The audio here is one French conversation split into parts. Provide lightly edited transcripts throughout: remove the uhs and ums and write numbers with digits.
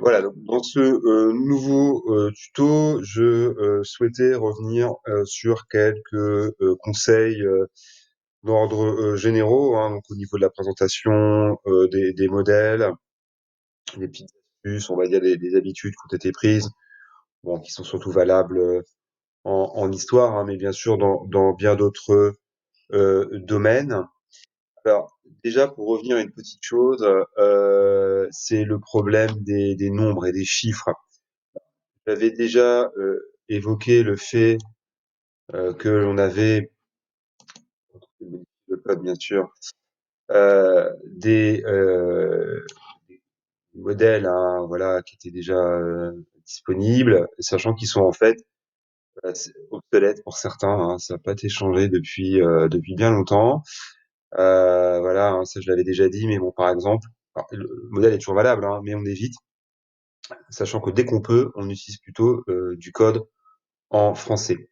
Voilà, donc dans ce nouveau tuto, je souhaitais revenir sur quelques conseils d'ordre généraux, hein, donc au niveau de la présentation des modèles, des petites astuces, on va dire des habitudes qui ont été prises, bon, qui sont surtout valables en histoire, hein, mais bien sûr dans bien d'autres domaines. Alors, déjà, pour revenir à une petite chose, c'est le problème des nombres et des chiffres. J'avais déjà évoqué le fait que l'on avait, le code bien sûr, des modèles, hein, voilà, qui étaient déjà disponibles, sachant qu'ils sont en fait obsolètes pour certains, hein, ça n'a pas été changé depuis bien longtemps. Voilà, hein, ça je l'avais déjà dit, mais bon, par exemple, alors, le modèle est toujours valable, hein, mais on évite, sachant que dès qu'on peut, on utilise plutôt du code en français.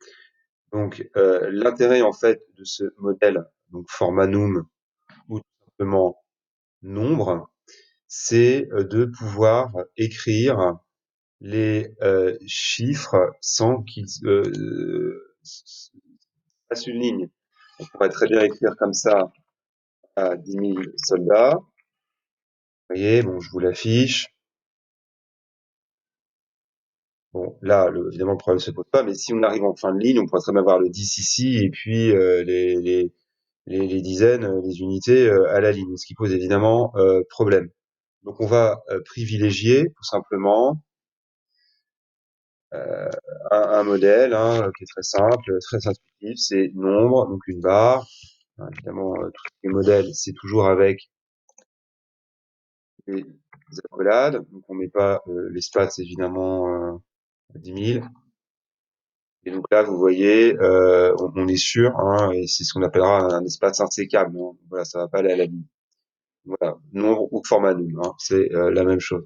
Donc, l'intérêt en fait de ce modèle, donc format num ou tout simplement nombre, c'est de pouvoir écrire les chiffres sans qu'ils fassent une ligne. On pourrait très bien écrire comme ça à 10 000 soldats. Vous voyez, bon, je vous l'affiche. Bon, là, évidemment, le problème se pose pas, mais si on arrive en fin de ligne, on pourrait très bien avoir le 10 ici et puis les dizaines, les unités à la ligne, ce qui pose évidemment problème. Donc on va privilégier tout simplement un modèle, hein, qui est très simple, très intuitif, c'est nombre, donc une barre. Évidemment, tous les modèles, c'est toujours avec des accolades, donc on met pas l'espace évidemment à 10 000. Et donc là, vous voyez, on est sûr, hein, et c'est ce qu'on appellera un espace insécable, hein. Voilà, ça va pas aller à la ligne. Voilà, nombre ou format nul, hein, c'est la même chose.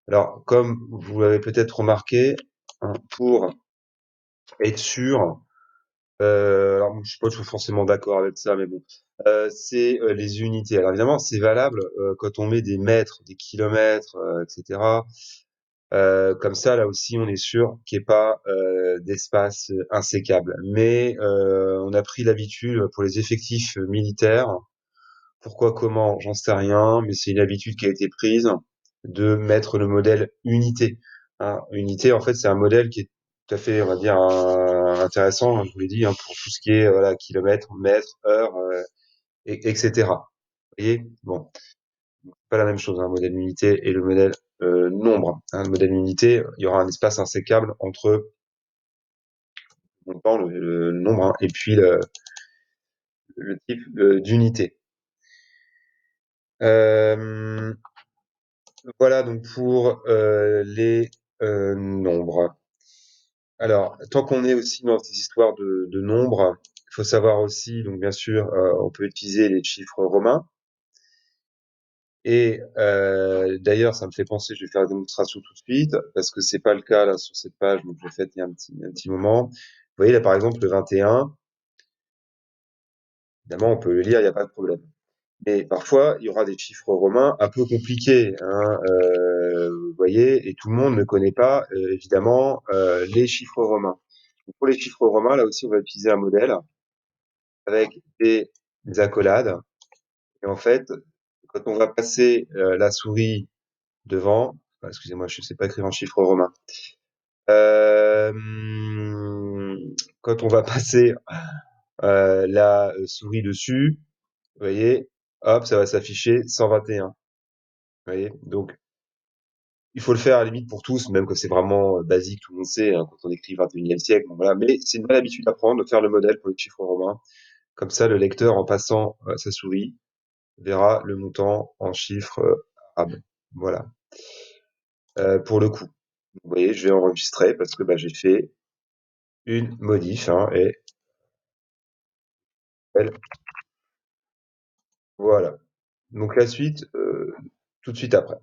Alors, comme vous l'avez peut-être remarqué, hein, pour être sûr, alors je suis pas toujours forcément d'accord avec ça, mais bon, c'est les unités. Alors évidemment, c'est valable quand on met des mètres, des kilomètres, etc. Comme ça, là aussi, on est sûr qu'il n'y ait pas d'espace insécable. Mais on a pris l'habitude pour les effectifs militaires. Pourquoi, comment, j'en sais rien, mais c'est une habitude qui a été prise de mettre le modèle unité. Hein, unité, en fait, c'est un modèle qui est tout à fait, on va dire, intéressant, hein, je vous l'ai dit, hein, pour tout ce qui est voilà, kilomètres, mètres, heures, etc. Vous voyez? Bon, pas la même chose, hein, un modèle unité et le modèle nombre. Hein, le modèle unité, il y aura un espace insécable entre le nombre, hein, et puis le type d'unité. Voilà donc pour les nombres. Alors, tant qu'on est aussi dans ces histoires de nombres, il faut savoir aussi, donc bien sûr, on peut utiliser les chiffres romains. Et d'ailleurs, ça me fait penser, je vais faire la démonstration tout de suite, parce que c'est pas le cas là sur cette page, donc je l'ai faite il y a un petit moment. Vous voyez là par exemple le 21, évidemment on peut le lire, il n'y a pas de problème. Mais parfois, il y aura des chiffres romains un peu compliqués, hein, vous voyez, et tout le monde ne connaît pas évidemment les chiffres romains. Donc, pour les chiffres romains, là aussi, on va utiliser un modèle avec des accolades. Et en fait, quand on va passer la souris devant, excusez-moi, je ne sais pas écrire en chiffres romains. Euh, Quand on va passer la souris dessus, vous voyez, hop, ça va s'afficher 121. Vous voyez, donc il faut le faire à la limite pour tous, même que c'est vraiment basique, tout le monde sait, hein, quand on écrit 21e siècle, bon, voilà. Mais c'est une bonne habitude à prendre de faire le modèle pour les chiffres romains. Comme ça, le lecteur, en passant sa souris, verra le montant en chiffres arabes. Voilà. Pour le coup, vous voyez, je vais enregistrer parce que bah, j'ai fait une modif, hein, et voilà. Donc la suite, tout de suite après.